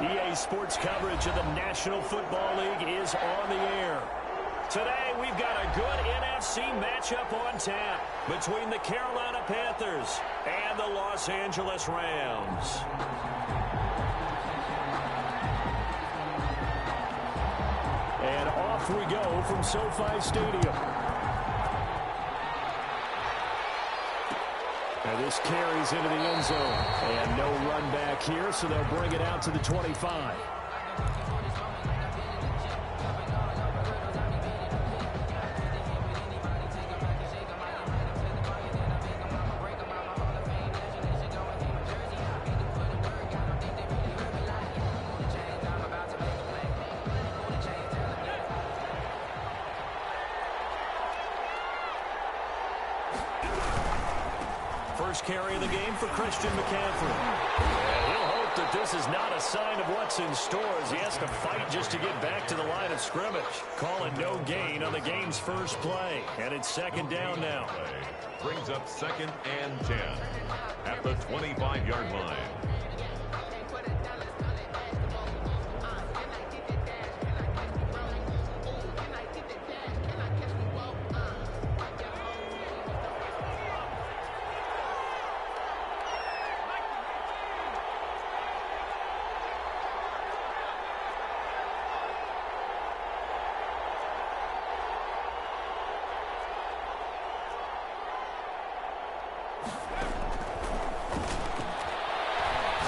EA Sports coverage of the National Football League is on the air. Today, we've got a good NFC matchup on tap between the Carolina Panthers and the Los Angeles Rams. And off we go from SoFi Stadium. And this carries into the end zone. And no run back here, so they'll bring it out to the 25. First carry of the game for Christian McCaffrey. And he'll hope that this is not a sign of what's in store as he has to fight just to get back to the line of scrimmage. Call it no gain on the game's first play. And it's second down now. Brings up 2nd and 10 at the 25-yard line.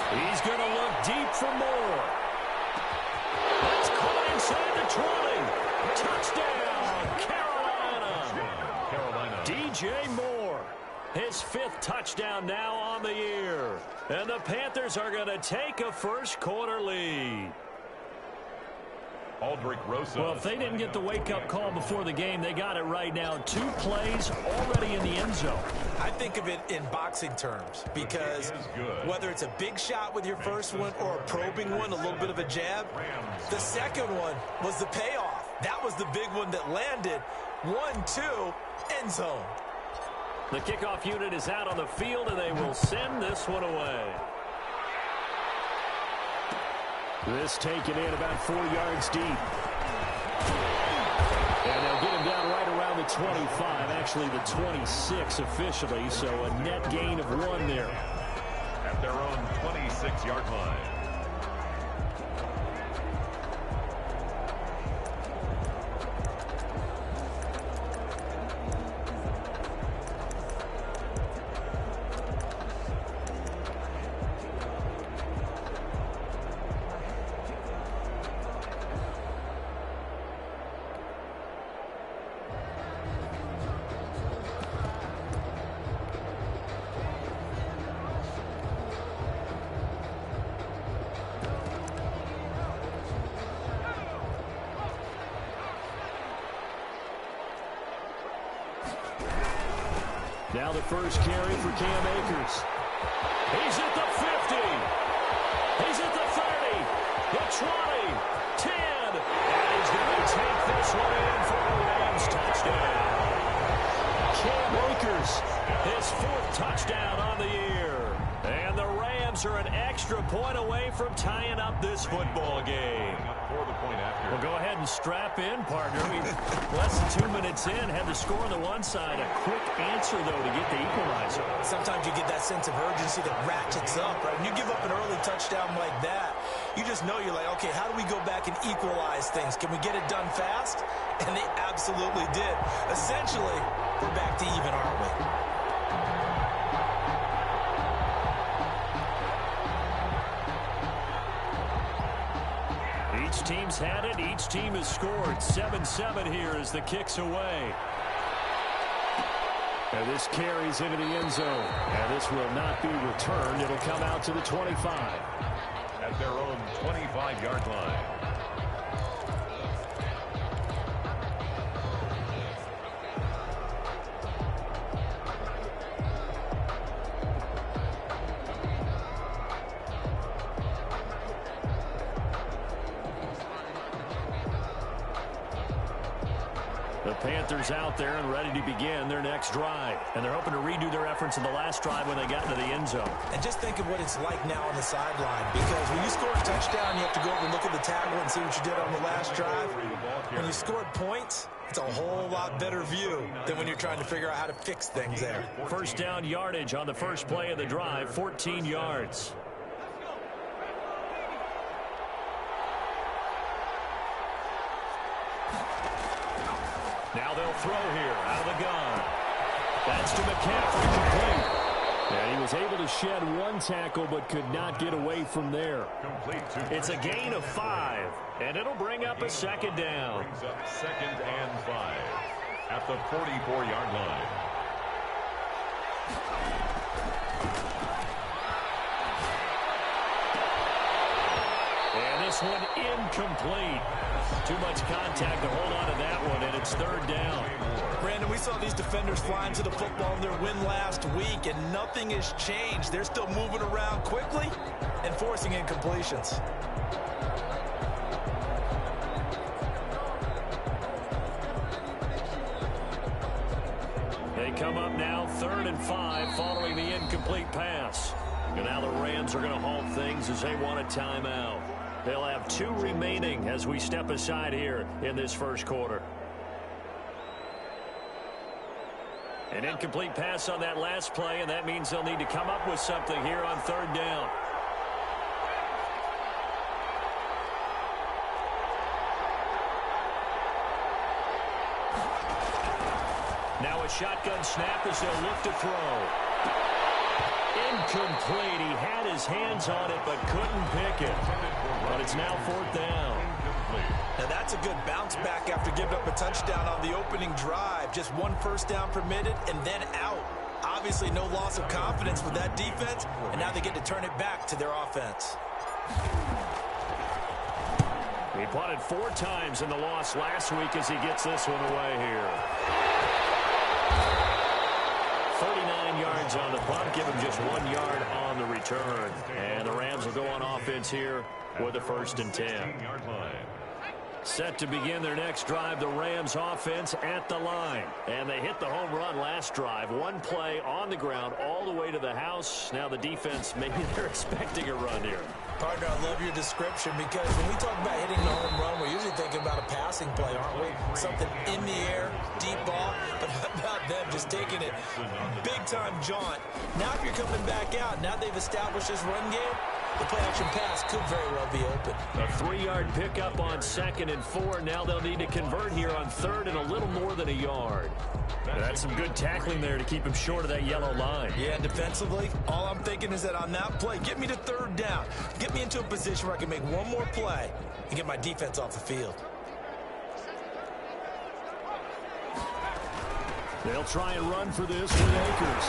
He's going to look deep for more. That's caught inside the 20. Touchdown, Carolina. DJ Moore. His 5th touchdown now on the year. And the Panthers are going to take a first-quarter lead. Well, if they didn't get the wake-up call before the game, they got it right now. 2 plays already in the end zone. I think of it in boxing terms because whether it's a big shot with your first one or a probing one, a little bit of a jab, the second one was the payoff. That was the big one that landed. 1-2, end zone. The kickoff unit is out on the field, and they will send this one away. This taken in about 4 yards deep. And they'll get him down right around the 25, actually the 26 officially, so a net gain of 1 there. At their own 26-yard line. Now the first carry for Cam Akers. He's at the 50. He's at the 30. The 20. 10. And he's going to take this one in for a Rams touchdown. Cam Akers, his 4th touchdown on the year. And the Rams are an extra point away from tying up this football game. For the point after. Well, go ahead and strap in, partner. Less than 2 minutes in, had the score on the one side. A quick answer, though, to get the equalizer. Sometimes you get that sense of urgency that ratchets up, right? When you give up an early touchdown like that, you just know you're like, okay, how do we go back and equalize things? Can we get it done fast? And they absolutely did. Essentially, we're back to even, aren't we? Each team's had it. Each team has scored. 7-7 here as the kick's away. And this carries into the end zone. And this will not be returned. It'll come out to the 25. At their own 25-yard line. The Panthers out there and ready to begin their next drive. And they're hoping to redo their efforts in the last drive when they got into the end zone. And just think of what it's like now on the sideline, because when you score a touchdown, you have to go over and look at the tackle and see what you did on the last drive. When you scored points, it's a whole lot better view than when you're trying to figure out how to fix things there. First down yardage on the first play of the drive, 14 yards. Now they'll throw here out of the gun. That's to Mccaffrey, complete. And he was able to shed one tackle but could not get away from there. It's a gain of 5, and it'll bring up a second down. Brings up 2nd and 5 at the 44-yard line. And this one incomplete. Too much contact to hold on to that one, and it's 3rd down. Brandon, we saw these defenders fly into the football in their win last week, and nothing has changed. They're still moving around quickly and forcing incompletions. They come up now 3rd and 5 following the incomplete pass. And now the Rams are going to halt things as they want a timeout. They'll have 2 remaining as we step aside here in this first quarter. An incomplete pass on that last play, and that means they'll need to come up with something here on 3rd down. Now a shotgun snap as they'll look to throw. Incomplete. He had his hands on it but couldn't pick it. But it's now 4th down. Now that's a good bounce back after giving up a touchdown on the opening drive. Just 1 first down permitted and then out. Obviously no loss of confidence with that defense, and now they get to turn it back to their offense. He punted 4 times in the loss last week as he gets this one away here. 39 yards on the punt, give him just 1 yard on the return. And the Rams will go on offense here with a 1st and 10. Set to begin their next drive, the Rams offense at the line. And they hit the home run last drive. 1 play on the ground all the way to the house. Now the defense, maybe they're expecting a run here. Partner, I love your description because when we talk about hitting the home run, we're usually thinking about a passing play, aren't we? Something in the air, deep ball. But how about them just taking it big-time jaunt? Now if you're coming back out, now they've established this run game, the play-action pass could very well be open. A 3-yard pickup on 2nd and 4. Now they'll need to convert here on 3rd and a little more than a yard. That's some good tackling there to keep him short of that yellow line. Yeah, defensively, all I'm thinking is that on that play, get me to 3rd down. Get me into a position where I can make 1 more play and get my defense off the field. They'll try and run for this with Akers.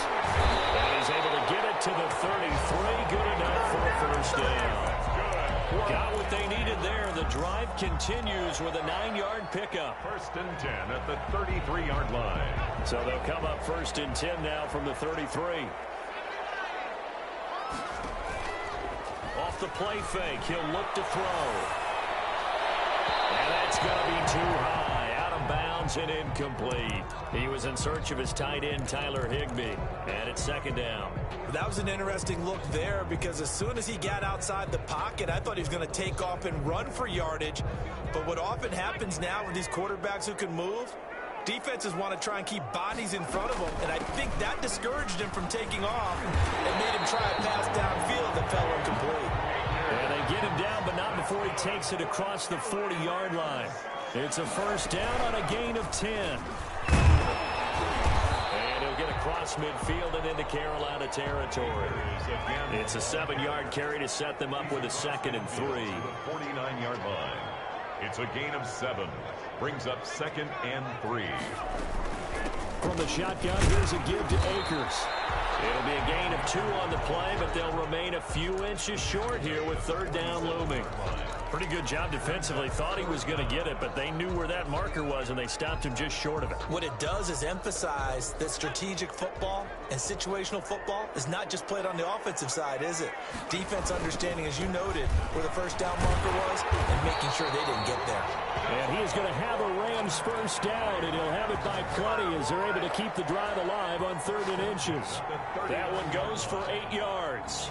And he's able to get it to the 33. Good enough for a 1st down. Got what they needed there. The drive continues with a 9-yard pickup. 1st and 10 at the 33-yard line. So they'll come up 1st and 10 now from the 33. Off the play fake, he'll look to throw. And that's going to be too high. Out of bounds and incomplete. He was in search of his tight end, Tyler Higbee. And it's 2nd down. That was an interesting look there because as soon as he got outside the pocket, I thought he was going to take off and run for yardage. But what often happens now with these quarterbacks who can move, defenses want to try and keep bodies in front of him. And I think that discouraged him from taking off and made him try a pass downfield that fell incomplete. And they get him down, but not before he takes it across the 40-yard line. It's a 1st down on a gain of 10. And he'll get across midfield and into Carolina territory. It's a 7-yard carry to set them up with a 2nd and 3. 49-yard line. It's a gain of 7. Brings up 2nd and 3. From the shotgun, here's a give to Akers. It'll be a gain of 2 on the play, but they'll remain a few inches short here with 3rd down looming. Pretty good job defensively. Thought he was going to get it, but they knew where that marker was, and they stopped him just short of it. What it does is emphasize that strategic football and situational football is not just played on the offensive side, is it? Defense understanding, as you noted, where the 1st down marker was and making sure they didn't get there. And he is going to have a Rams 1st down, and he'll have it by plenty as they're able to keep the drive alive on 3rd and inches. That one goes for 8 yards.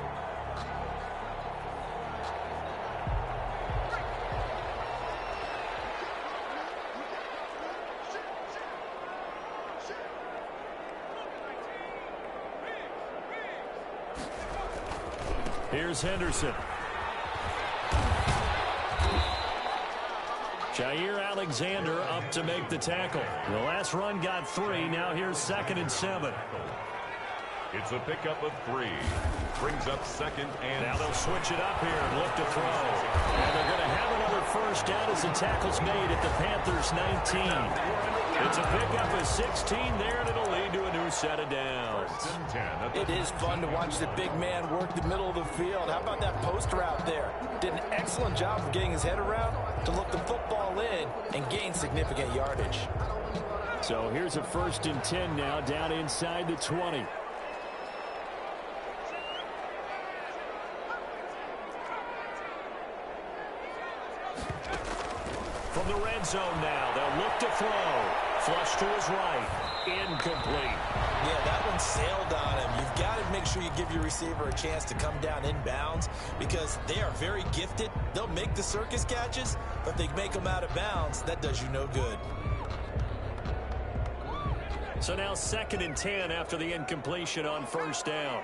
Here's Henderson. Jair Alexander up to make the tackle. The last run got 3. Now here's 2nd and 7. It's a pickup of 3. Brings up 2nd and... Now they'll switch it up here and look to throw. And they're going to have another first down as the tackle's made at the Panthers' 19. It's a pickup of 16 there, and it'll lead to a new set of downs. It is fun to watch the big man work the middle of the field. How about that post route there? Did an excellent job of getting his head around to look the football in and gain significant yardage. So here's a 1st and 10 now, down inside the 20. From the red zone now, they'll look to throw. Flush to his right. Incomplete. Yeah, that one sailed on him. You've got to make sure you give your receiver a chance to come down inbounds because they are very gifted. They'll make the circus catches, but if they make them out of bounds, that does you no good. So now 2nd and 10 after the incompletion on 1st down.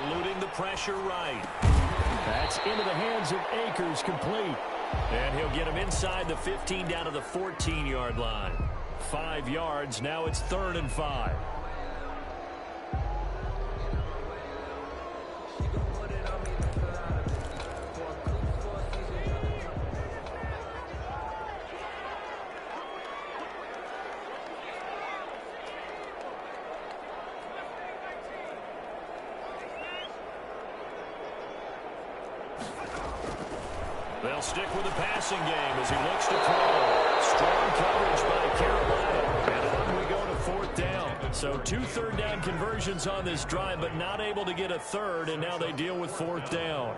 Eluding the pressure right. That's into the hands of Akers, complete. And he'll get him inside the 15 down to the 14-yard line. 5 yards, now it's 3rd and 5. They'll stick with the passing game as he looks to throw. Strong coverage by Carolina. And on we go to 4th down. So 2 third-down conversions on this drive, but not able to get a third, and now they deal with 4th down.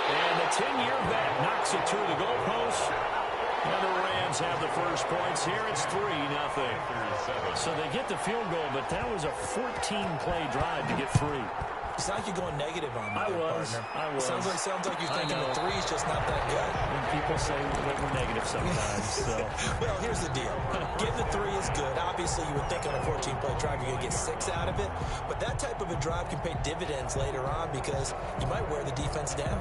And the 10-year vet knocks it through the goalpost. And the Rams have the first points here. It's 3-0. So they get the field goal, but that was a 14-play drive to get 3. It's not like you're going negative on me, I was. Sounds like you're thinking the 3's just not that good. When people say we're negative sometimes. So. Well, here's the deal. Getting the 3 is good. Obviously, you would think on a 14-play drive you're going to get 6 out of it. But that type of a drive can pay dividends later on because you might wear the defense down.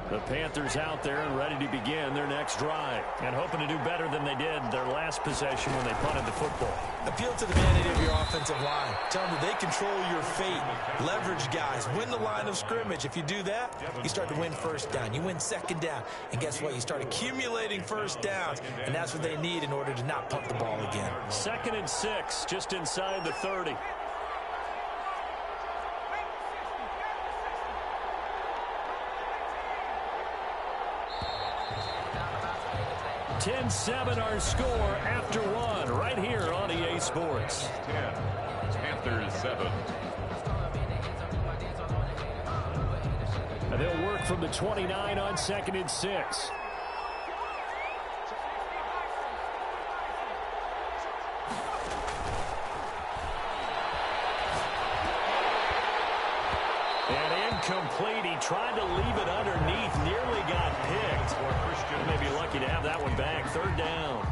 The Panthers out there and ready to begin their next drive and hoping to do better than they did their last possession when they punted the football. Appeal to the vanity of your offensive line. Tell them that they control your fate. Leverage guys. Win the line of scrimmage. If you do that, you start to win 1st down. You win 2nd down. And guess what? You start accumulating 1st downs. And that's what they need in order to not punt the ball again. 2nd and 6, just inside the 30. 10-7 our score after 1 right here on EA Sports. 10, Panthers 7. And they'll work from the 29 on 2nd and 6. And incomplete. He tried to leave it underneath, nearly got picked. May be lucky to have that one back. 3rd down.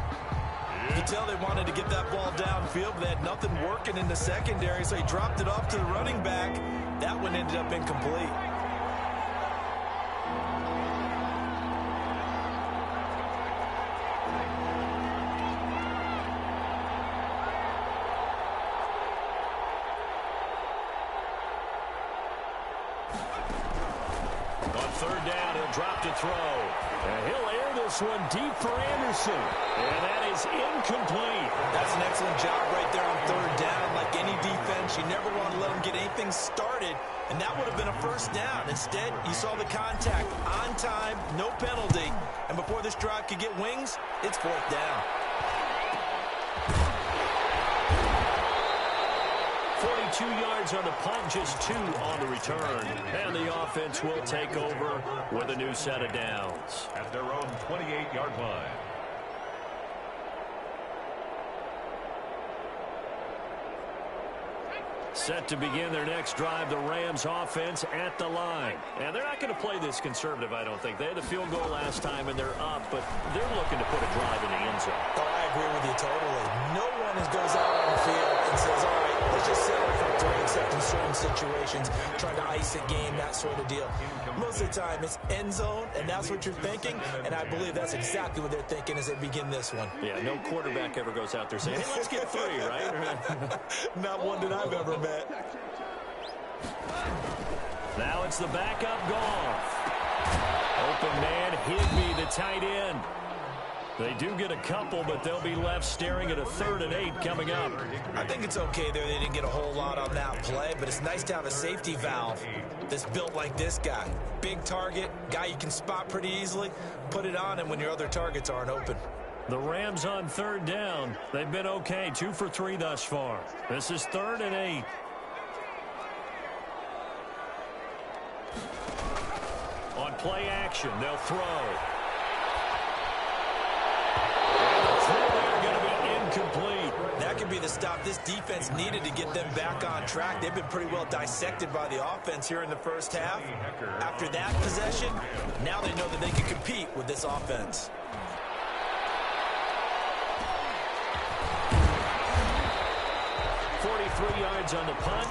You can tell they wanted to get that ball downfield, but they had nothing working in the secondary, so he dropped it off to the running back. That one ended up incomplete. On 3rd down, he'll drop to throw. And he'll air this one deep for Anderson. And that is incomplete. That's an excellent job right there on 3rd down. Like any defense, you never want to let them get anything started. And that would have been a 1st down. Instead, you saw the contact on time, no penalty. And before this drive could get wings, it's 4th down. 42 yards on the punt, just 2 on the return. And the offense will take over with a new set of downs. At their own 28-yard line. Set to begin their next drive, the Rams offense at the line. And they're not going to play this conservative, I don't think. They had the field goal last time, and they're up, but they're looking to put a drive in the end zone. Oh, I agree with you totally. No one goes out on the field and says, all right, let's just settle for 3 except in certain situations, trying to ice a game, that sort of deal. Most of the time, it's end zone, and that's what you're thinking, and I believe that's exactly what they're thinking as they begin this one. Yeah, no quarterback ever goes out there saying, hey, let's get 3, right? Not one that I've ever met. Now it's the backup Goff. Open man, Higbee, the tight end. They do get a couple, but they'll be left staring at a 3rd and 8 coming up. I think it's okay there. They didn't get a whole lot on that play, but it's nice to have a safety valve that's built like this guy. Big target, guy you can spot pretty easily. Put it on him when your other targets aren't open. The Rams on 3rd down. They've been okay, 2 for 3 thus far. This is 3rd and 8. On play action, they'll throw. Incomplete. That could be the stop this defense needed to get them back on track. They've been pretty well dissected by the offense here in the first half. After that possession, now they know that they can compete with this offense. Yards on the punt,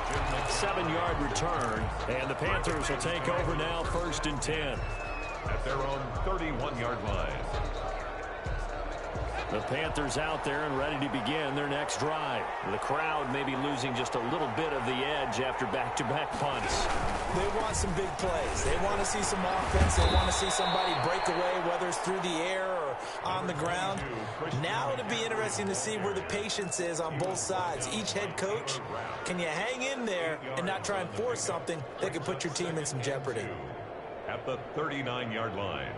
7-yard return, and the Panthers will take over now, 1st and 10. At their own 31-yard line. The Panthers out there and ready to begin their next drive. The crowd may be losing just a little bit of the edge after back-to-back punts. They want some big plays. They want to see some offense. They want to see somebody break away, whether it's through the air or on the ground. Now it'll be interesting to see where the patience is on both sides. Each head coach, can you hang in there and not try and force something that could put your team in some jeopardy? At the 39-yard line.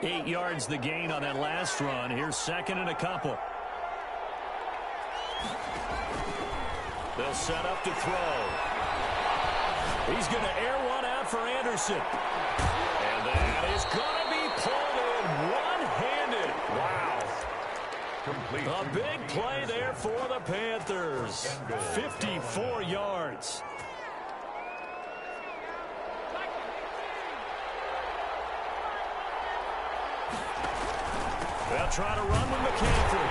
Eight yards the gain on that last run. Here's 2nd and a couple. They'll set up to throw. He's going to air one out for Anderson. And that is going to be pulled in one-handed. Wow. Complete. A big play there for the Panthers. 54 yards. They'll try to run with McCaffrey.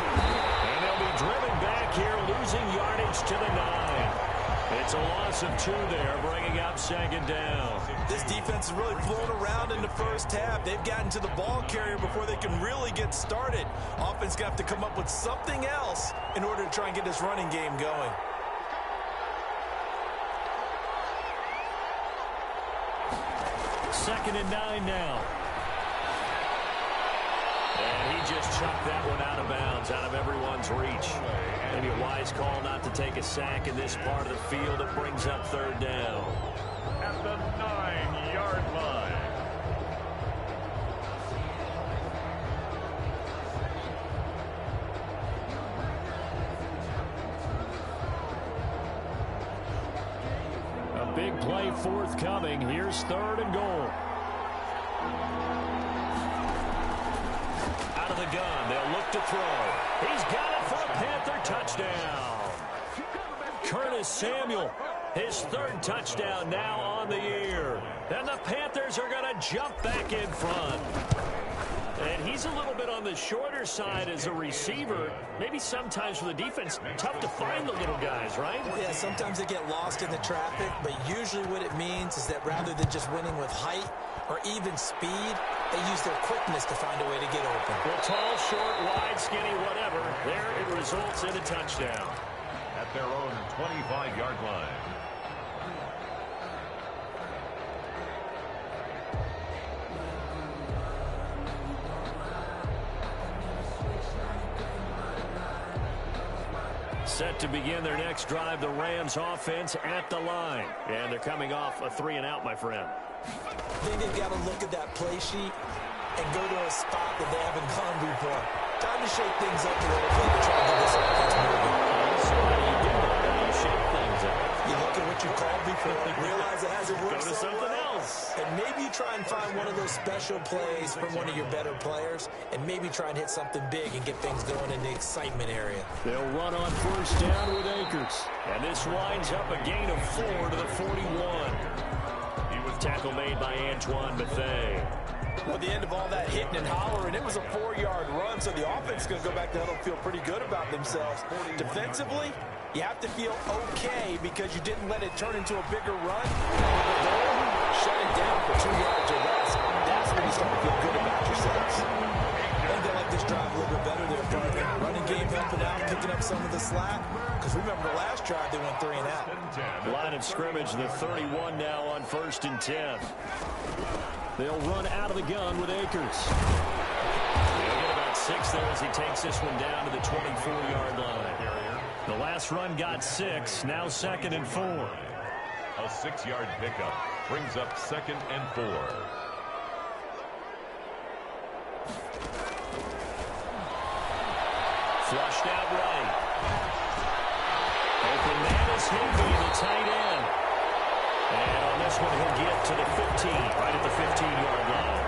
And they'll be driven back here, losing yardage to the 9. It's a loss of 2 there, bringing up 2nd down. This defense has really flown around in the first half. They've gotten to the ball carrier before they can really get started. Offense going to have to come up with something else in order to try and get this running game going. Second and 9 now. And he just chucked that one out of bounds, out of everyone's reach. Maybe a wise call not to take a sack in this part of the field. It brings up 3rd down. At the 9-yard line. A big play forthcoming. Here's 3rd and goal. Out of the gun, they'll look to throw. He's got it for a Panther touchdown. Curtis Samuel, his 3rd touchdown now on the year. And the Panthers are going to jump back in front. And he's a little bit on the shorter side as a receiver. Maybe sometimes for the defense, tough to find the little guys, right? Yeah, sometimes they get lost in the traffic, but usually what it means is that rather than just winning with height or even speed, they use their quickness to find a way to get open. Well, tall, short, wide, skinny, whatever. There it results in a touchdown. At their own 25-yard line. Set to begin their next drive, the Rams offense at the line. And they're coming off a 3-and-out, my friend. I think they've got to look at that play sheet and go to a spot that they haven't gone before. Time to shake things up a little bit to try to get this offense moving. So how do you do that? How do you shake things up? You look at what you call solved before, realize it hasn't worked Go to so something well, else. and maybe you try and find one of those special plays from one of your better players, and maybe try and hit something big and get things going in the excitement area. They'll run on first down with Akers. And this winds up a gain of 4 to the 41. Tackle made by Antoine Bethea. Well, at the end of all that hitting and hollering, it was a 4-yard run, so the offense is going to go back to huddle and feel pretty good about themselves. Defensively, you have to feel okay because you didn't let it turn into a bigger run. Shut it down for 2 yards or less. That's when you start to feel good about yourselves. I think they like this drive a little bit better there, partner. Running game helping out, picking up some of the slack. Because remember, the last drive, they went 3 and out. Line of scrimmage, the 31 now on 1st and 10. They'll run out of the gun with Akers. They'll get about 6 there as he takes this one down to the 24-yard line. The last run got 6, now 2nd and 4. A 6-yard pickup brings up 2nd and 4. Flushed out right. Open man is Higbee, the tight end. And on this one, he'll get to the 15, right at the 15-yard line.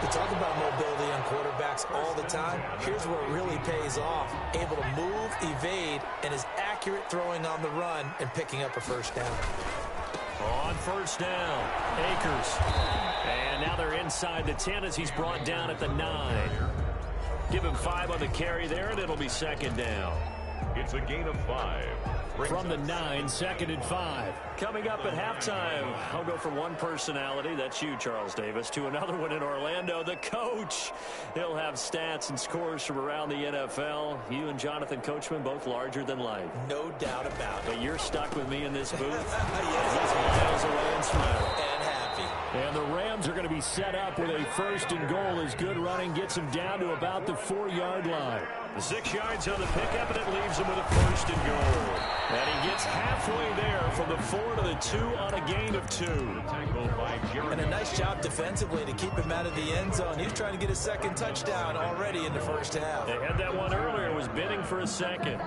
We talk about mobility on quarterbacks all the time. Here's where it really pays off. Able to move, evade, and is accurate throwing on the run and picking up a first down. On first down, Akers. And now they're inside the 10 as he's brought down at the 9. Give him 5 on the carry there, and it'll be 2nd down. It's a gain of 5. From the 9, 2nd and 5. Coming up at halftime, I'll go from one personality, that's you, Charles Davis, to another one in Orlando, the coach. He'll have stats and scores from around the NFL. You and Jonathan Coachman, both larger than life. No doubt about it. But you're stuck with me in this booth. Yes, He's miles away and smiling. and happy. And the Rams are going to be set up with a 1st and goal as good running gets him down to about the 4-yard line. The 6 yards on the pickup, and it leaves him with a 1st and goal. And he gets halfway there from the 4 to the 2 on a gain of 2. And a nice job defensively to keep him out of the end zone. He was trying to get a 2nd touchdown already in the first half. They had that one earlier, was bidding for a 2nd.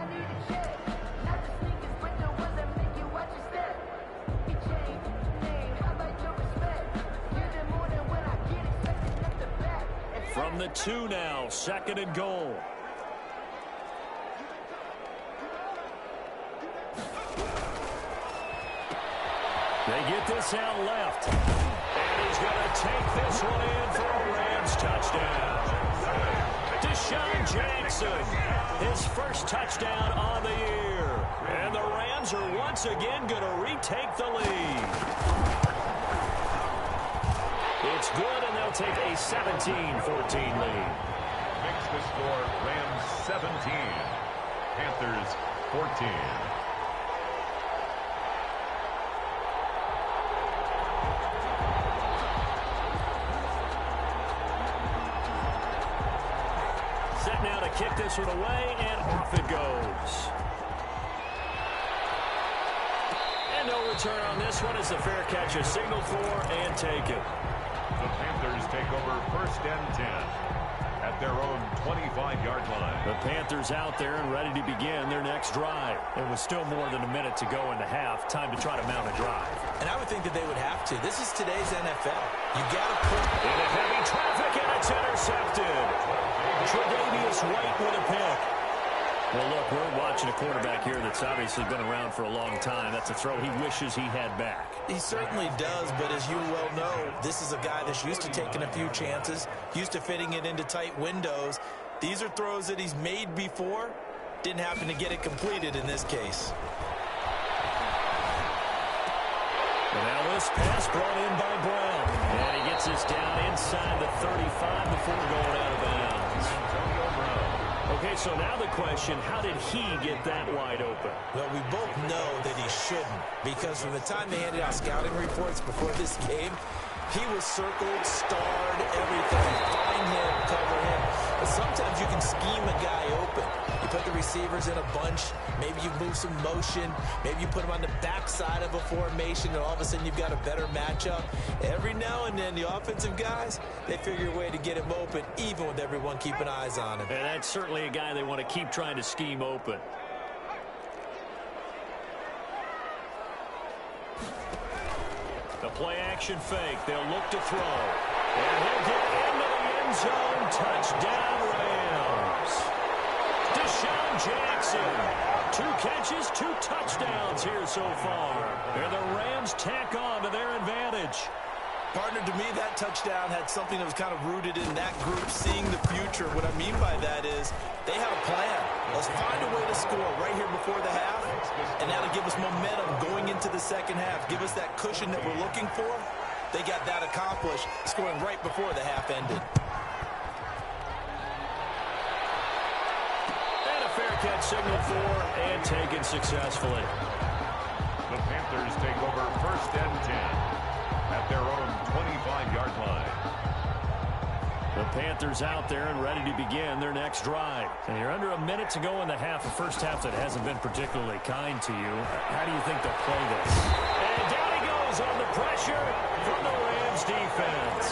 From the 2 now, 2nd and goal. They get this out left. And he's going to take this one in for a Rams touchdown. Deshaun Jackson, his first touchdown on the year. And the Rams are once again going to retake the lead. It's good, and they'll take a 17-14 lead. Makes the score Rams 17, Panthers 14. Set now to kick this one away, and off it goes. And no return on this one as the fair catch is signaled for and taken. The Panthers take over 1st and 10 at their own 25-yard line. The Panthers out there and ready to begin their next drive. It was still more than a minute to go in the half. Time to try to mount a drive. And I would think that they would have to. This is today's NFL. You got to put Into heavy traffic, and it's intercepted. Tre'Davious White with a pick. Well, look, we're watching a quarterback here that's obviously been around for a long time. That's a throw he wishes he had back. He certainly does, but as you well know, this is a guy that's used to taking a few chances, used to fitting it into tight windows. These are throws that he's made before. Didn't happen to get it completed in this case. And now this pass brought in by Brown. And he gets this down inside the 35 before going out of bounds. Okay, so now the question, how did he get that wide open? Well, we both know that he shouldn't, because from the time they handed out scouting reports before this game, he was circled, starred, everything. Find him, cover him. But sometimes you can scheme a guy open. You put the receivers in a bunch. Maybe you move some motion. Maybe you put them on the backside of a formation, and all of a sudden you've got a better matchup. Every now and then, the offensive guys, they figure a way to get him open, even with everyone keeping eyes on him. And that's certainly a guy they want to keep trying to scheme open. play action fake. They'll look to throw. And he'll get into the end zone. Touchdown, Rams. Deshaun Jackson. 2 catches, 2 touchdowns here so far. And the Rams tack on to their advantage. Partner, to me, that touchdown had something that was kind of rooted in that group seeing the future. What I mean by that is they have a plan. Let's find a way to score right here before the half, and that'll give us momentum going into the second half, give us that cushion that we're looking for. They got that accomplished, scoring right before the half ended. And a fair catch signaled for and taken successfully. The Panthers take over 1st and 10 at their own 25-yard line. The Panthers out there and ready to begin their next drive. And you're under a minute to go in the half, a first half that hasn't been particularly kind to you. How do you think they'll play this? And down he goes on the pressure from the Rams defense.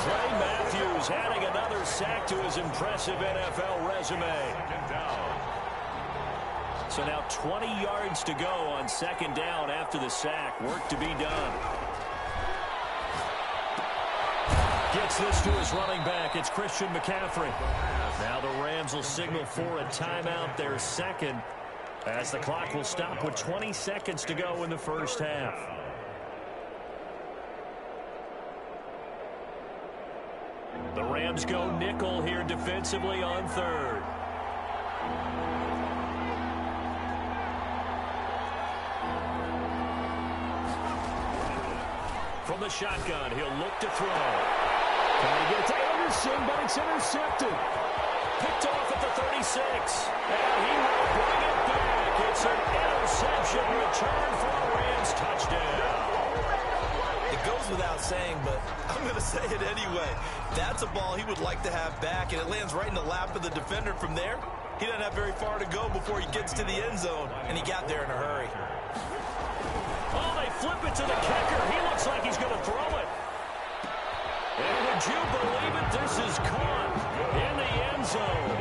Clay Matthews adding another sack to his impressive NFL resume. So now 20 yards to go on 2nd down after the sack. Work to be done. Gets this to his running back. It's Christian McCaffrey. Now the Rams will signal for a timeout, their second, as the clock will stop with 20 seconds to go in the first half. The Rams go nickel here defensively on 3rd. From the shotgun, he'll look to throw. Trying to get it to Anderson, but it's intercepted. Picked off at the 36. And he will bring it back. It's an interception return for a Rams touchdown. It goes without saying, but I'm going to say it anyway. That's a ball he would like to have back, and it lands right in the lap of the defender from there. He doesn't have very far to go before he gets to the end zone, and he got there in a hurry. Oh, they flip it to the kicker. He looks like he's going to throw it. And would you believe it? This is caught in the end zone.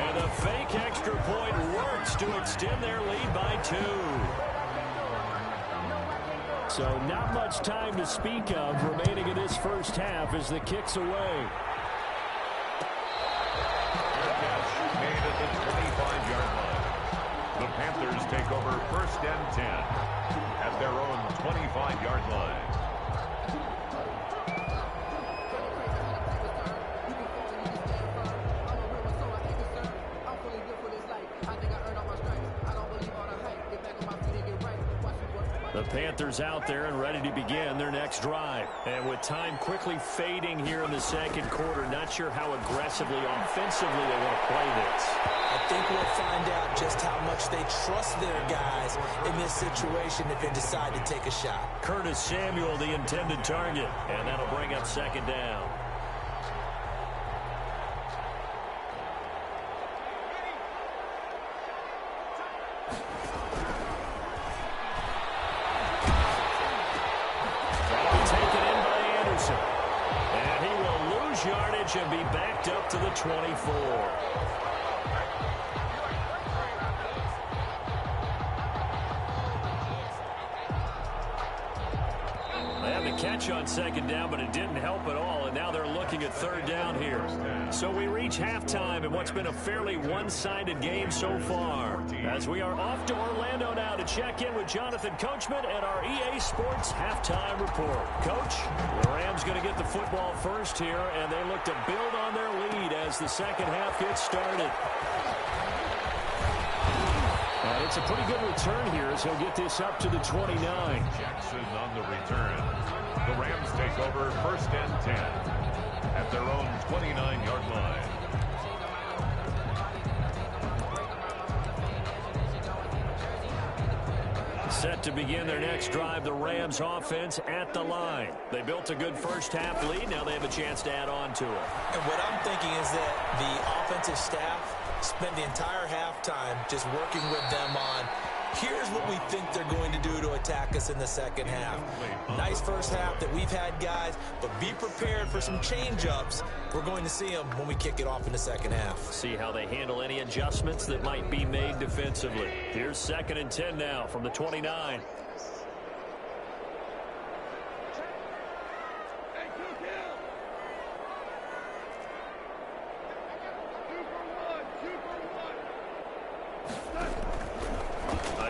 And the fake extra point works to extend their lead by 2. So not much time to speak of remaining in this first half as the kick's away. Made at the 25-yard line. The Panthers take over 1st and 10 at their own 25-yard line. The Panthers out there and ready to begin their next drive. And with time quickly fading here in the second quarter, not sure how aggressively, offensively they want to play this. I think we'll find out just how much they trust their guys in this situation if they decide to take a shot. Curtis Samuel, the intended target, and that'll bring up 2nd down. Yardage and be backed up to the 24. They had the catch on 2nd down, but it didn't help at all, and now they're looking at 3rd down here. So we reach halftime in what's been a fairly one-sided game so far, as we are off to Orlando now to check in with Jonathan Coachman and our EA Sports halftime report. Coach, the Rams going to get the football first here, and they look to build on their lead as the second half gets started. And it's a pretty good return here as he'll get this up to the 29. Jackson on the return. The Rams take over 1st and 10 at their own 29-yard line. Set to begin their next drive, the Rams offense at the line. They built a good first half lead. Now they have a chance to add on to it. And what I'm thinking is that the offensive staff spent the entire halftime just working with them on, here's what we think they're going to do to attack us in the second half. Nice first half that we've had, guys, but be prepared for some change-ups. We're going to see them when we kick it off in the second half. See how they handle any adjustments that might be made defensively. Here's 2nd and 10 now from the 29.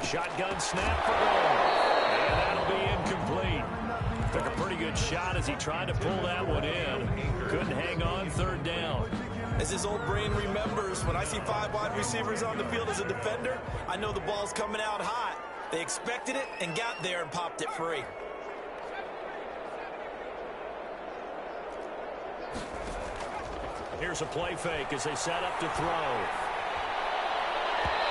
Shotgun snap for goal. And that'll be incomplete. Took a pretty good shot as he tried to pull that one in. Couldn't hang on, third down. As his old brain remembers, when I see 5 wide receivers on the field as a defender, I know the ball's coming out hot. They expected it and got there and popped it free. Here's a play fake as they set up to throw.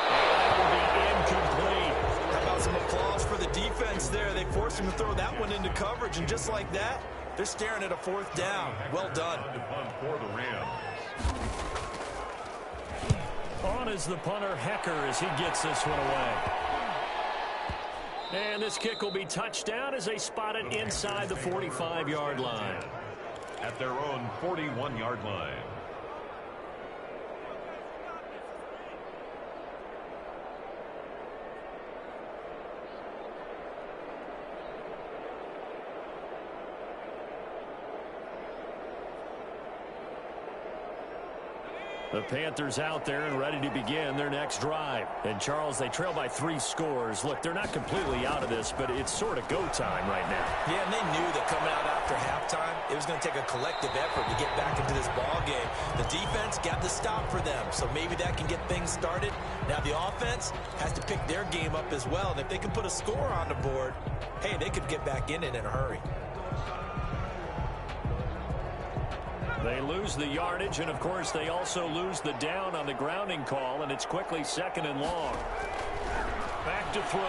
That will be incomplete. How about some applause for the defense there? They forced him to throw that one into coverage, and just like that, they're staring at a 4th down. Well done. For the Rams. On is the punter, Hecker, as he gets this one away. And this kick will be touchdown as they spot it inside the 45-yard line. At their own 41-yard line. The Panthers out there and ready to begin their next drive. And, Charles, they trail by 3 scores. Look, they're not completely out of this, but it's sort of go time right now. Yeah, and they knew that coming out after halftime, it was going to take a collective effort to get back into this ball game. The defense got the stop for them, so maybe that can get things started. Now the offense has to pick their game up as well. And if they can put a score on the board, hey, they could get back in it in a hurry. They lose the yardage, and, of course, they also lose the down on the grounding call, and it's quickly 2nd and long. Back to throw.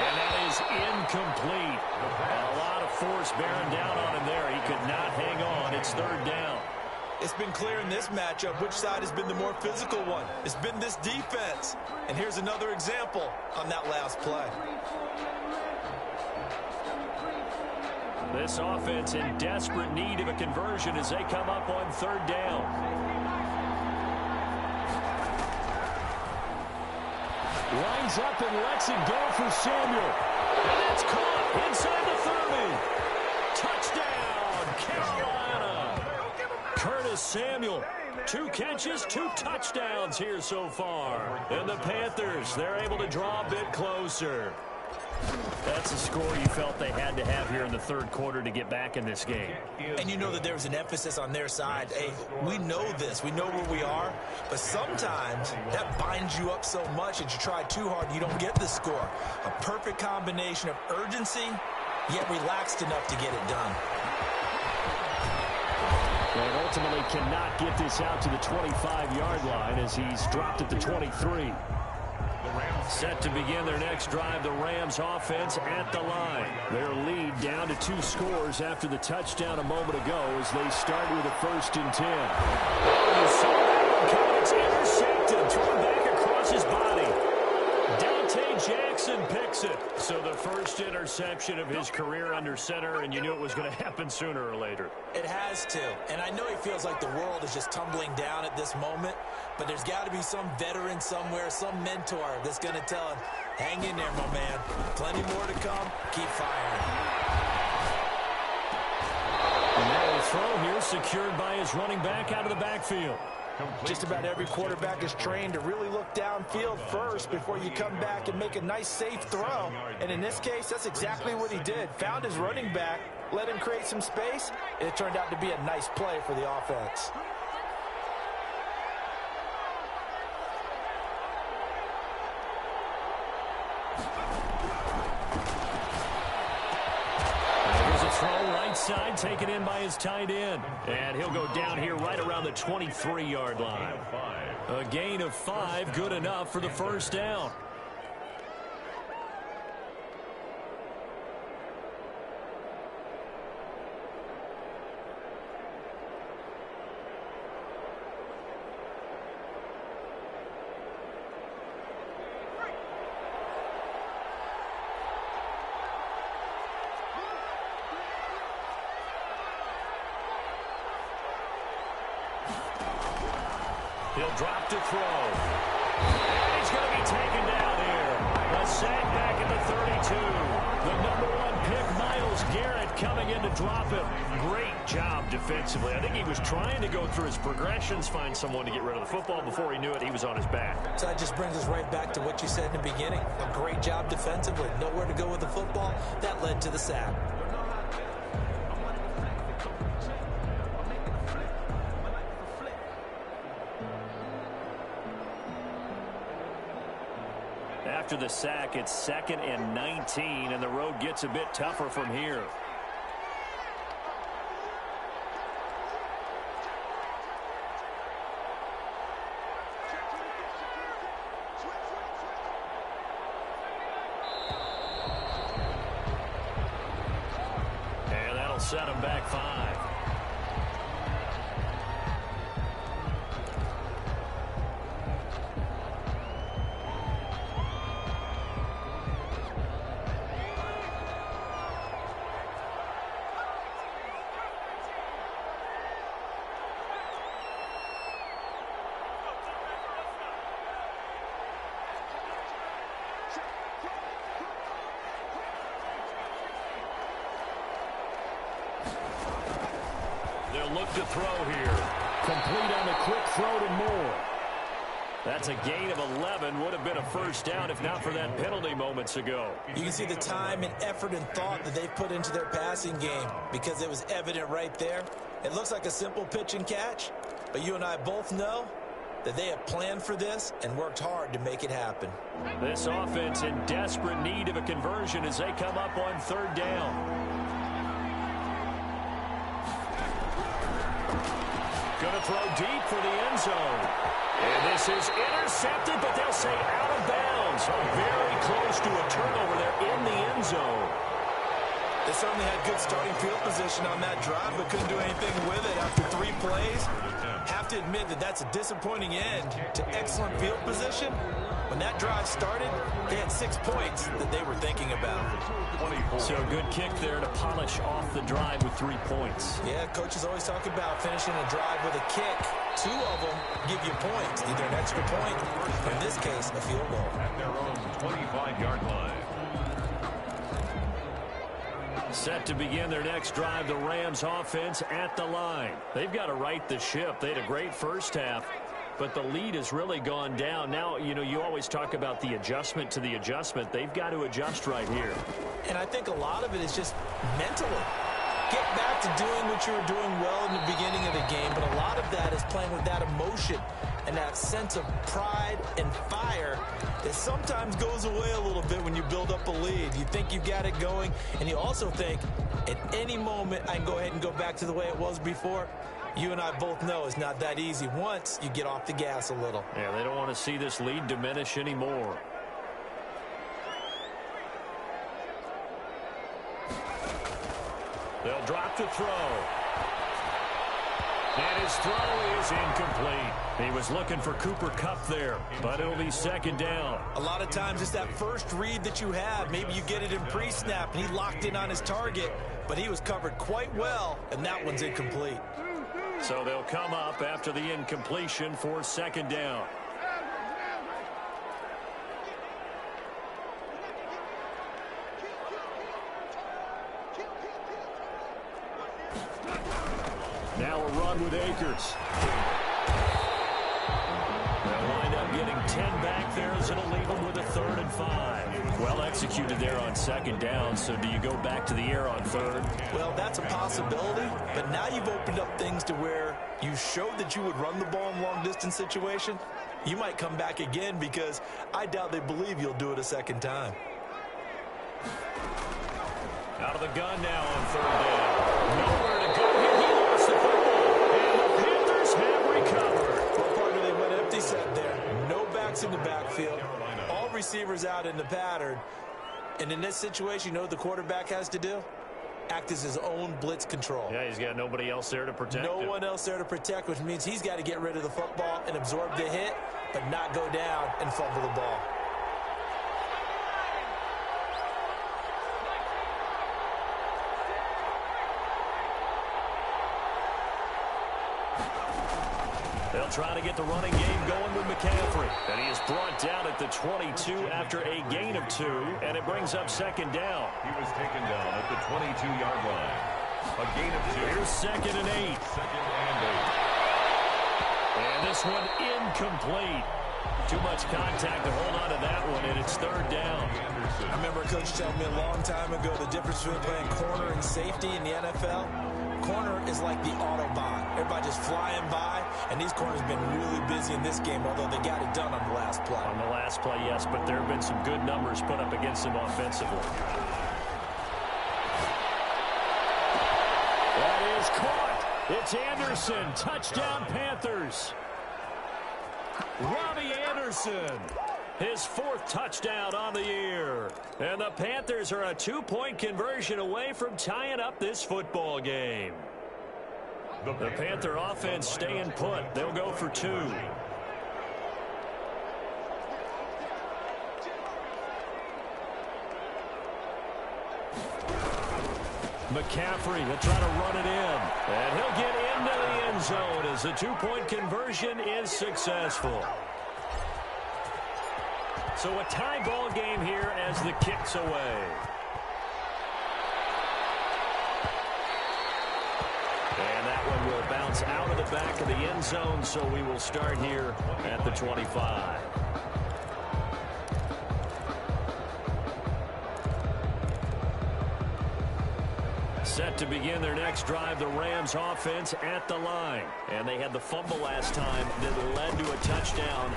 And that is incomplete. A lot of force bearing down on him there. He could not hang on. It's 3rd down. It's been clear in this matchup which side has been the more physical one. It's been this defense. And here's another example on that last play. This offense in desperate need of a conversion as they come up on 3rd down. Lines up and lets it go for Samuel. And it's caught inside the 30. Touchdown, Carolina. Curtis Samuel. 2 catches, 2 touchdowns here so far. And the Panthers, they're able to draw a bit closer. That's a score you felt they had to have here in the 3rd quarter to get back in this game. And you know that there was an emphasis on their side. Hey, we know this. We know where we are. But sometimes that binds you up so much that you try too hard and you don't get the score. A perfect combination of urgency, yet relaxed enough to get it done. And ultimately cannot get this out to the 25-yard line as he's dropped at the 23. Set to begin their next drive, the Rams offense at the line. Their lead down to 2 scores after the touchdown a moment ago as they start with a 1st and 10. Oh, you saw that one. It's intercepted, thrown back across his body. Dante Jackson picks it. So the first interception of his career under center, and you knew it was going to happen sooner or later. It has to. And I know he feels like the world is just tumbling down at this moment, but there's got to be some veteran somewhere, some mentor that's going to tell him, hang in there, my man. Plenty more to come. Keep firing. And that will throw here, secured by his running back out of the backfield. Just about every quarterback is trained to really look downfield first before you come back and make a nice, safe throw. And in this case, that's exactly what he did. Found his running back, let him create some space, and it turned out to be a nice play for the offense. Right side taken in by his tight end. And he'll go down here right around the 23-yard line. A gain of 5, good enough for the 1st down. He'll drop to throw. And he's going to be taken down here. A sack back at the 32. The #1 pick, Myles Garrett, coming in to drop him. Great job defensively. I think he was trying to go through his progressions, find someone to get rid of the football. Before he knew it, he was on his back. So that just brings us right back to what you said in the beginning. A great job defensively. Nowhere to go with the football. That led to the sack. After the sack, it's 2nd and 19, and the road gets a bit tougher from here. And that'll set them back 5. They'll look to throw here. Complete on the quick throw to Moore. That's a gain of 11. Would have been a first down if not for that penalty moments ago. You can see the time and effort and thought that they've put into their passing game because it was evident right there. It looks like a simple pitch and catch, but you and I both know that they have planned for this and worked hard to make it happen. This offense in desperate need of a conversion as they come up on 3rd down. Going to throw deep for the end zone. And this is intercepted, but they'll say out of bounds. Oh, very close to a turnover there in the end zone. They certainly had good starting field position on that drive, but couldn't do anything with it after 3 plays. Have to admit that that's a disappointing end to excellent field position. When that drive started, they had 6 points that they were thinking about. So a good kick there to polish off the drive with 3 points. Yeah, coaches always talk about finishing a drive with a kick. 2 of them give you points, either an extra point, or in this case, a field goal. At their own 25-yard line. Set to begin their next drive, the Rams offense at the line. They've got to right the ship. They had a great first half, but the lead has really gone down. Now, you know, you always talk about the adjustment to the adjustment. They've got to adjust right here. And I think a lot of it is just mentally. Get back to doing what you were doing well in the beginning of the game, but a lot of that is playing with that emotion and that sense of pride and fire that sometimes goes away a little bit when you build up a lead. You think you got it going, and you also think at any moment I can go ahead and go back to the way it was before. You and I both know it's not that easy once you get off the gas a little. Yeah, they don't want to see this lead diminish anymore. They'll drop to throw. And his throw is incomplete. He was looking for Cooper Kupp there, but it'll be 2nd down. A lot of times it's that first read that you have. Maybe you get it in pre-snap, and he locked in on his target, but he was covered quite well, and that one's incomplete. So they'll come up after the incompletion for 2nd down. Now a run with Akers. They'll wind up getting 10 back there as it'll leave them with a 3rd and 5. Well executed there on 2nd down, so do you go back to the air on 3rd? Well, that's a possibility, but now you've opened up things to where you showed that you would run the ball in long-distance situation. You might come back again because I doubt they believe you'll do it a 2nd time. Out of the gun now on 3rd down. Nowhere to go here. He lost the football. And the Panthers have recovered. Well, partner, they went empty set there. No backs in the backfield. All receivers out in the pattern. And in this situation, you know what the quarterback has to do? Act as his own blitz control. Yeah, he's got nobody else there to protect him. No one else there to protect, which means he's got to get rid of the football and absorb the hit, but not go down and fumble the ball. They'll try to get the running game going with McCaffrey. And he is brought down at the 22 after a gain of 2, and it brings up 2nd down. He was taken down at the 22-yard line. A gain of 2. Here's 2nd and 8. 2nd and 8. And this one incomplete. Too much contact to hold on to that one, and it's 3rd down. I remember a coach telling me a long time ago the difference between playing corner and safety in the NFL. Corner is like the Autobahn. Everybody just flying by, and these corners have been really busy in this game, although they got it done on the last play. On the last play, yes, but there have been some good numbers put up against them offensively. That is caught. It's Anderson. Touchdown, Panthers. Robbie Anderson, his 4th touchdown on the year. And the Panthers are a 2-point conversion away from tying up this football game. The Panther offense staying put. They'll go for 2. McCaffrey will try to run it in. And he'll get into the end zone as the 2-point conversion is successful. So a tie ball game here as the kick's away. And that one will bounce out of the back of the end zone, so we will start here at the 25. Set to begin their next drive, the Rams offense at the line. And they had the fumble last time that led to a touchdown.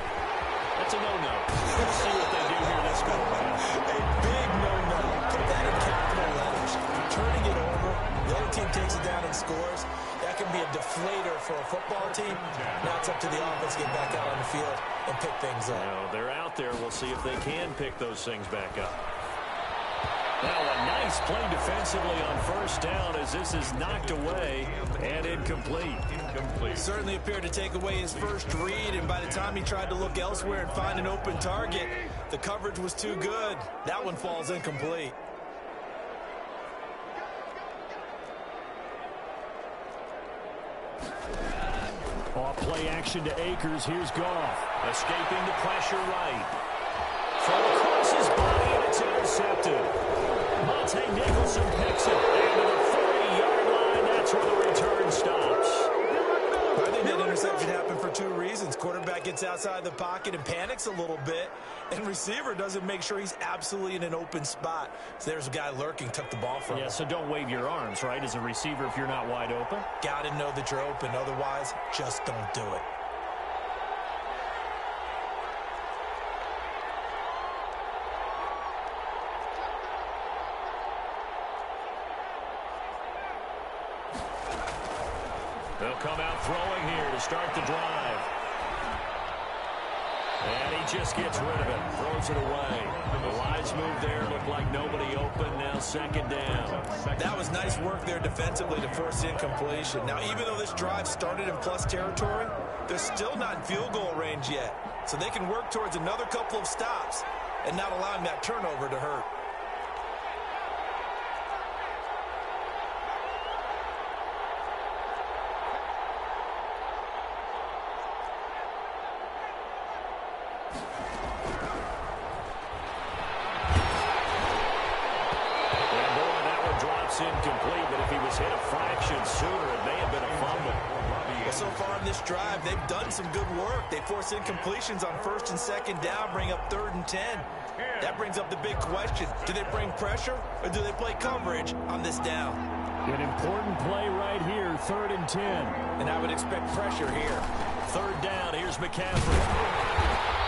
That's a no-no. Let's see what they do here this go around. A big no-no. Put that in capital letters. Turning it over, the other team takes it down and scores. That can be a deflator for a football team. Now it's up to the offense to get back out on the field and pick things up. Now, they're out there. We'll see if they can pick those things back up. Now a nice play defensively on 1st down as this is knocked away and incomplete. Certainly appeared to take away his first read, and by the time he tried to look elsewhere and find an open target, the coverage was too good. That one falls incomplete. Off play action to Akers. Here's Goff. Escaping the pressure right. Throw across his body, and it's intercepted. Monte Nicholson picks it. And to the 40-yard line, that's where the return stops. I think that interception happened for 2 reasons. Quarterback gets outside the pocket and panics a little bit, and receiver doesn't make sure he's absolutely in an open spot. So there's a guy lurking, took the ball from him. Yeah, so don't wave your arms, right, as a receiver if you're not wide open? Got to know that you're open. Otherwise, just don't do it. They'll come out throwing here to start the drive. And he just gets rid of it, throws it away. The wise move there, looked like nobody open, now 2nd down. That was nice work there defensively to force incompletion. Now, even though this drive started in plus territory, they're still not in field goal range yet. So they can work towards another couple of stops and not allowing that turnover to hurt. Incomplete, but if he was hit a fraction sooner, it may have been a fumble. Well, so far in this drive, they've done some good work. They force incompletions on 1st and 2nd down, bring up 3rd and 10. That brings up the big question. Do they bring pressure, or do they play coverage on this down? An important play right here, 3rd and 10. And I would expect pressure here. 3rd down, here's McCaffrey.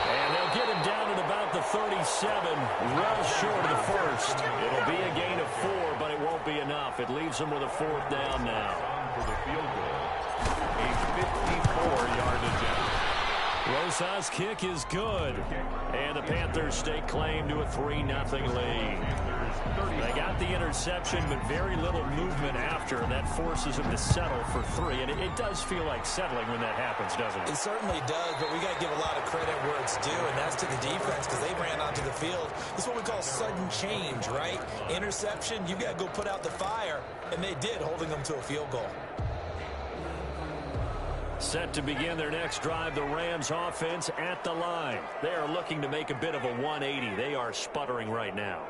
And they'll get him down at about the 37, well short of the 1st. It'll be a gain of 4, but it won't be enough. It leaves them with a 4th down now. For the field goal, a 54-yard attempt. Rosas' kick is good. And the Panthers stake claim to a 3-0 lead. They got the interception, but very little movement after, and that forces them to settle for 3. And it does feel like settling when that happens, doesn't it? It certainly does, but we got to give a lot of credit where it's due, and that's to the defense because they ran onto the field. This is what we call sudden change, right? Interception, you got to go put out the fire, and they did, holding them to a field goal. Set to begin their next drive, the Rams offense at the line. They are looking to make a bit of a 180. They are sputtering right now.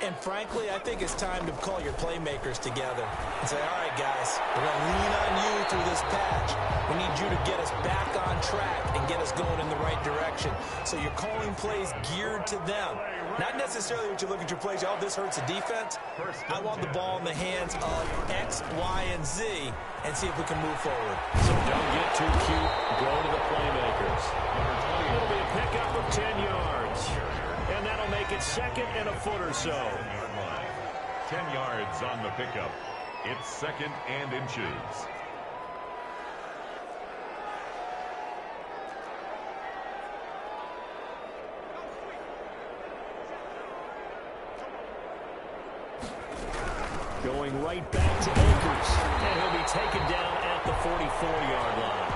And frankly, I think it's time to call your playmakers together and say, all right, guys, we're going to lean on you through this patch. We need you to get us back on track and get us going in the right direction. So you're calling plays geared to them. Not necessarily what you look at your plays, oh, this hurts the defense. I want the ball in the hands of X, Y, and Z and see if we can move forward. So don't get too cute. Go to the playmakers. It'll be a pickup of 10 yards. And that'll make it second and a foot or so. 10 yards on the pickup. It's second and inches. Going right back to Akers. And he'll be taken down at the 44-yard line.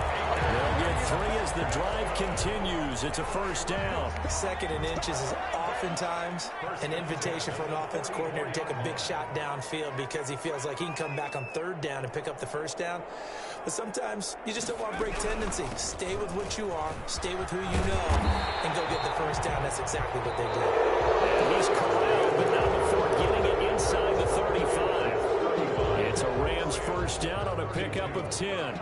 They'll get 3 as the drive continues. It's a first down. Second and inches is oftentimes an invitation for an offense coordinator to take a big shot downfield because he feels like he can come back on third down and pick up the first down. But sometimes you just don't want to break tendency. Stay with what you are, stay with who you know, and go get the first down. That's exactly what they did. He's corralled, but not before getting it inside the 35. It's a Rams first down on a pickup of 10.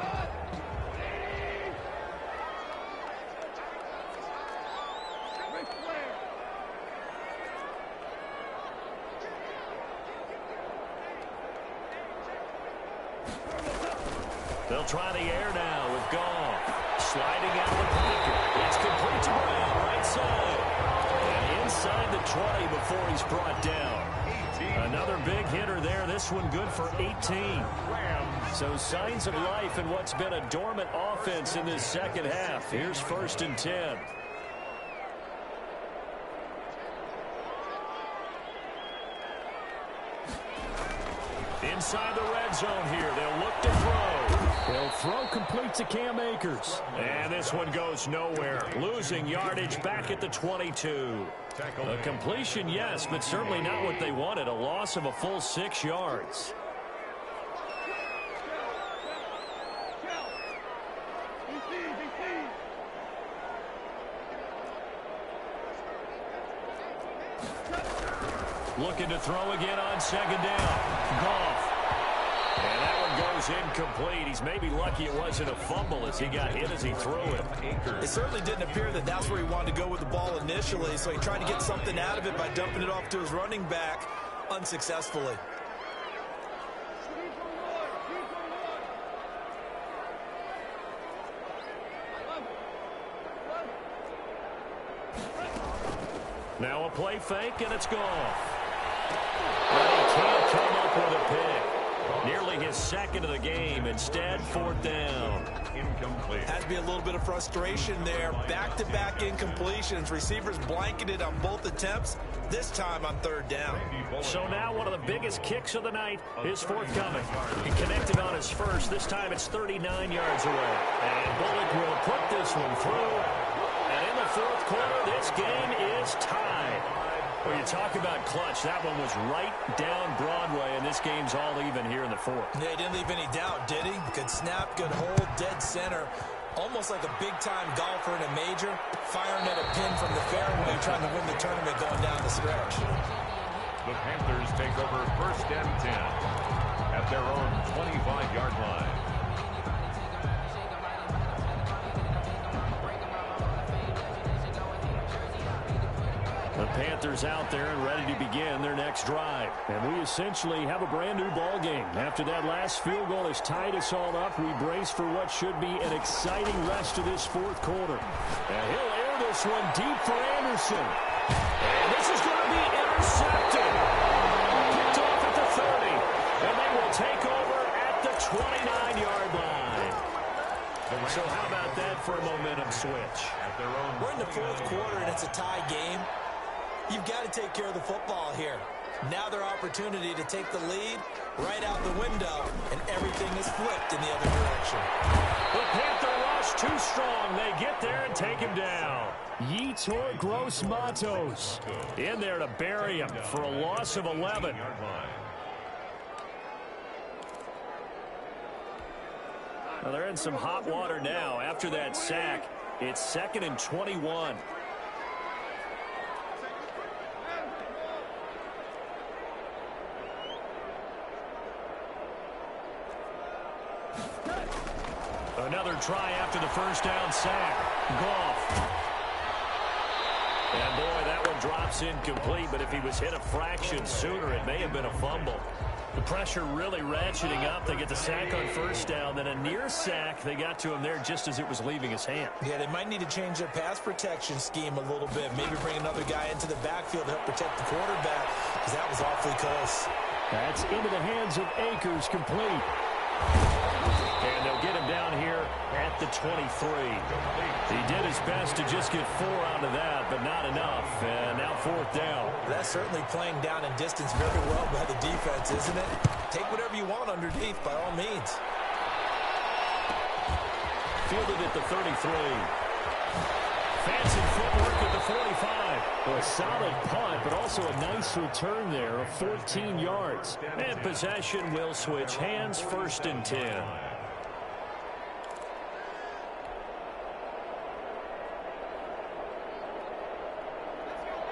They'll try the air now with Goff. Sliding out of the pocket. It's complete to Brown, right side. And inside the 20 before he's brought down. Another big hitter there. This one good for 18. So signs of life in what's been a dormant offense in this second half. Here's first and 10. Inside the red zone here. They'll look to throw. They'll throw complete to Cam Akers. And this one goes nowhere. Losing yardage back at the 22. A completion, yes, but certainly not what they wanted. A loss of a full 6 yards. Looking to throw again on second down. Goff. And that one goes incomplete. He's maybe lucky it wasn't a fumble as he got hit as he threw it. It certainly didn't appear that that's where he wanted to go with the ball initially, so he tried to get something out of it by dumping it off to his running back unsuccessfully. Now a play fake, and it's gone. But he can't come up with a pick. Nearly his second of the game. Instead, fourth down. Incomplete. Had to be a little bit of frustration there. Back-to-back incompletions. Receivers blanketed on both attempts, this time on third down. So now one of the biggest kicks of the night is forthcoming. He connected on his first. This time it's 39 yards away. And Bullock will put this one through. And in the fourth quarter, this game is tied. Well, you talk about clutch. That one was right down Broadway, and this game's all even here in the fourth. Yeah, he didn't leave any doubt, did he? Good snap, good hold, dead center. Almost like a big-time golfer in a major, firing at a pin from the fairway, trying to win the tournament going down the stretch. The Panthers take over first and 10 at their own 25-yard line. The Panthers out there and ready to begin their next drive. And we essentially have a brand new ball game. After that last field goal has tied us all up, we brace for what should be an exciting rest of this fourth quarter. And he'll air this one deep for Anderson. And this is going to be intercepted. Picked off at the 30. And they will take over at the 29-yard line. So how about that for a momentum switch? We're in the fourth quarter, and it's a tie game. You've got to take care of the football here. Now their opportunity to take the lead right out the window, and everything is flipped in the other direction. The Panther rush too strong. They get there and take him down. Yetur Gross-Matos in there to bury him for a loss of 11. Well, they're in some hot water now. After that sack, it's 2nd and 21. Another try after the first down sack. Goff. And, boy, that one drops incomplete, but if he was hit a fraction sooner, it may have been a fumble. The pressure really ratcheting up. They get the sack on first down, then a near sack. They got to him there just as it was leaving his hand. Yeah, they might need to change their pass protection scheme a little bit. Maybe bring another guy into the backfield to help protect the quarterback, because that was awfully close. That's into the hands of Akers, complete. And they'll get him down here at the 23. He did his best to just get 4 out of that, but not enough. And now 4th down. That's certainly playing down in distance very well by the defense, isn't it? Take whatever you want underneath, by all means. Fielded at the 33. Fancy footwork at the 45. Well, a solid punt, but also a nice return there of 14 yards. And possession will switch hands, 1st and 10.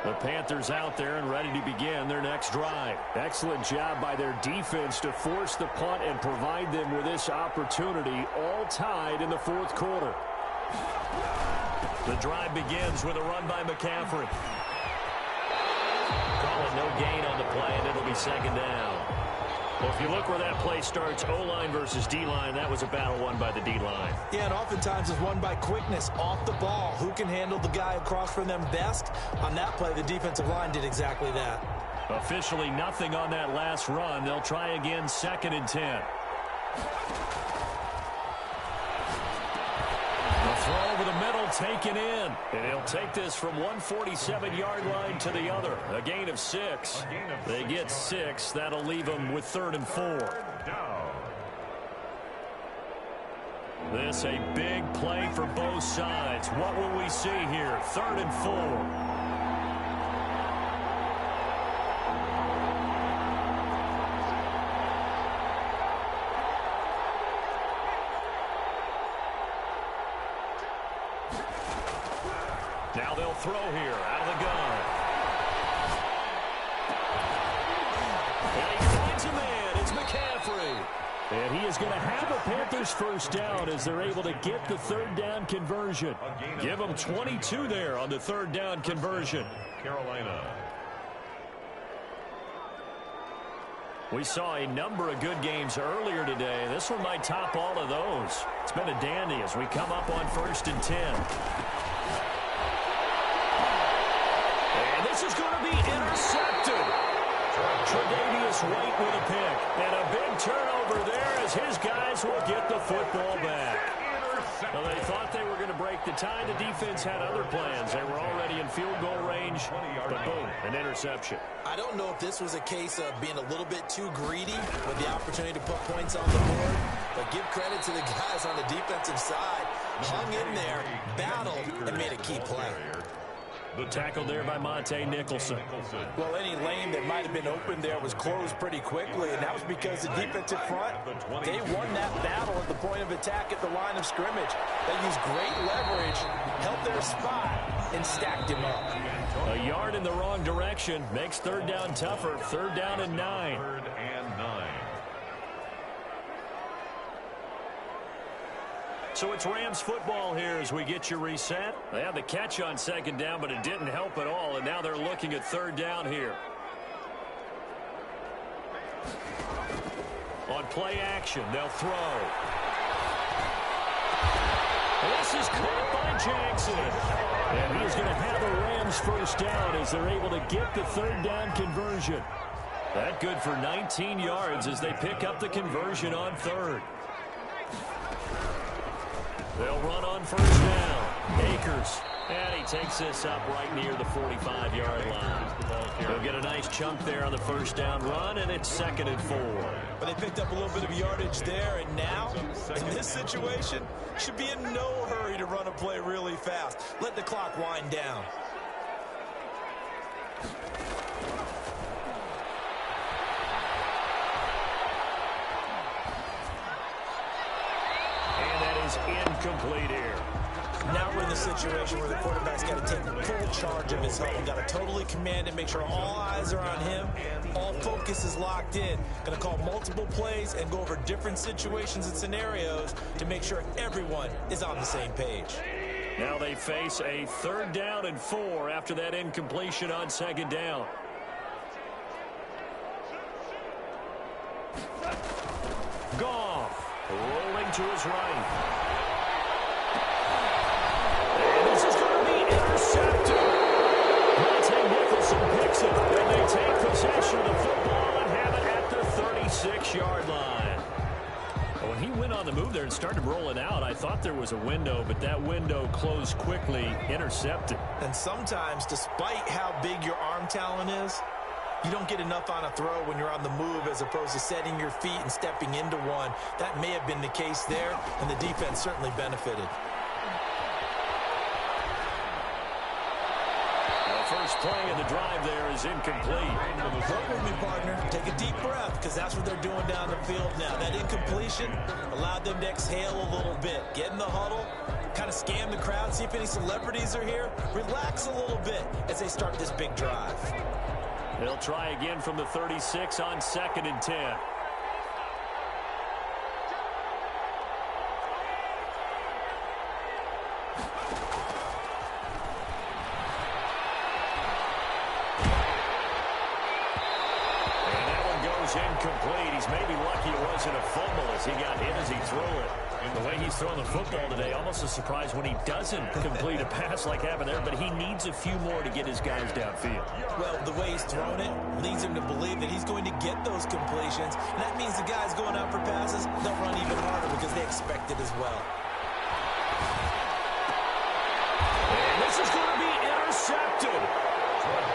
The Panthers out there and ready to begin their next drive. Excellent job by their defense to force the punt and provide them with this opportunity, all tied in the 4th quarter. The drive begins with a run by McCaffrey. Calling no gain on the play, and it'll be 2nd down. Well, if you look where that play starts, O-line versus D-line, that was a battle won by the D-line. Yeah, and oftentimes it's won by quickness off the ball. Who can handle the guy across from them best? On that play, the defensive line did exactly that. Officially nothing on that last run. They'll try again, 2nd and 10. Throw over the middle, taken in. And he'll take this from 147-yard line to the other. A gain of 6. They get 6. That'll leave them with 3rd and 4. This a big play for both sides. What will we see here? 3rd and 4. Now they'll throw here out of the gun. And he finds a man. It's McCaffrey. And he is going to have a Panthers 1st down as they're able to get the 3rd down conversion. Give them 22 there on the 3rd down conversion. Carolina. We saw a number of good games earlier today. This one might top all of those. It's been a dandy as we come up on 1st and 10. This is going to be intercepted. Tre'Davious White with a pick. And a big turnover there as his guys will get the football back. Well, they thought they were going to break the tie. The defense had other plans. They were already in field goal range. But boom, an interception. I don't know if this was a case of being a little bit too greedy with the opportunity to put points on the board. But give credit to the guys on the defensive side. Hung in there, battled, and made a key play. The tackle there by Monte Nicholson. Well, any lane that might have been open there was closed pretty quickly, and that was because the defensive front, they won that battle at the point of attack at the line of scrimmage. They used great leverage, held their spot, and stacked him up. A yard in the wrong direction makes 3rd down tougher. 3rd down and 9. 3rd and 9. So it's Rams football here as we get you reset. They had the catch on 2nd down, but it didn't help at all, and now they're looking at 3rd down here. On play action, they'll throw. This is caught by Jackson. And he's going to have a Rams 1st down as they're able to get the 3rd down conversion. That good for 19 yards as they pick up the conversion on 3rd. They'll run on 1st down. Akers. And he takes this up right near the 45-yard line. They'll get a nice chunk there on the 1st down run, and it's 2nd and 4. But they picked up a little bit of yardage there, and now, in this situation, should be in no hurry to run a play really fast. Let the clock wind down. And that is incomplete here. Now we're in the situation where the quarterback's got to take full charge of his huddle. Got to totally command it, make sure all eyes are on him. All focus is locked in. Going to call multiple plays and go over different situations and scenarios to make sure everyone is on the same page. Now they face a 3rd down and 4 after that incompletion on 2nd down. Goff rolling to his right. And this is going to be intercepted. Monte Nicholson picks it, and they take possession of the football and have it at the 36-yard line. When he went on the move there and started rolling out, I thought there was a window, but that window closed quickly, intercepted. And sometimes, despite how big your arm talent is, you don't get enough on a throw when you're on the move as opposed to setting your feet and stepping into one. That may have been the case there, and the defense certainly benefited. The first play of the drive there is incomplete. Work with me, partner. Take a deep breath, because that's what they're doing down the field now. That incompletion allowed them to exhale a little bit. Get in the huddle, kind of scan the crowd, see if any celebrities are here. Relax a little bit as they start this big drive. They'll try again from the 36 on 2nd and 10. Incomplete. He's maybe lucky it wasn't a fumble as he got hit as he threw it. And the way he's throwing the football today, almost a surprise when he doesn't complete a pass like happened there, but he needs a few more to get his guys downfield. Well, the way he's thrown it leads him to believe that he's going to get those completions, and that means the guys going out for passes, they'll run even harder because they expect it as well. And this is going to be intercepted.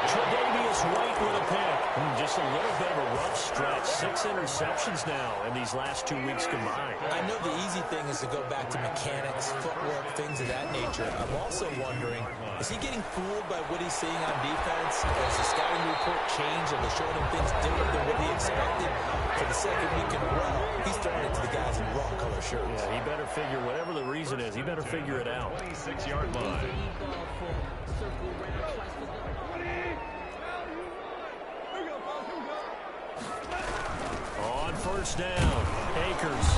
Tre'Davious White with a pick. Just a little bit of a rough stretch. 6 interceptions now in these last 2 weeks combined. I know the easy thing is to go back to mechanics, footwork, things of that nature. I'm also wondering, is he getting fooled by what he's seeing on defense? Has the scouting report changed? Are they showing him things different than what he expected? For the 2nd week in a row, he's throwing it to the guys in wrong color shirts. Yeah, he better figure, whatever the reason is, he better figure it out. 26-yard line. On 1st down, Akers.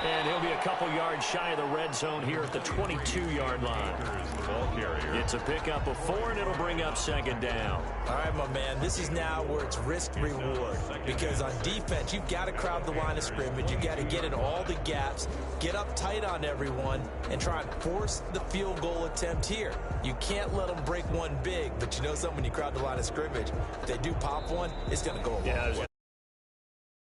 And he'll be a couple yards shy of the red zone here at the 22-yard line. It's a pickup of 4, and it'll bring up 2nd down. All right, my man, this is now where it's risk-reward. Because on defense, you've got to crowd the line of scrimmage. You've got to get in all the gaps, get up tight on everyone, and try and force the field goal attempt here. You can't let them break one big, but you know something, when you crowd the line of scrimmage, if they do pop one, it's going to go a long way.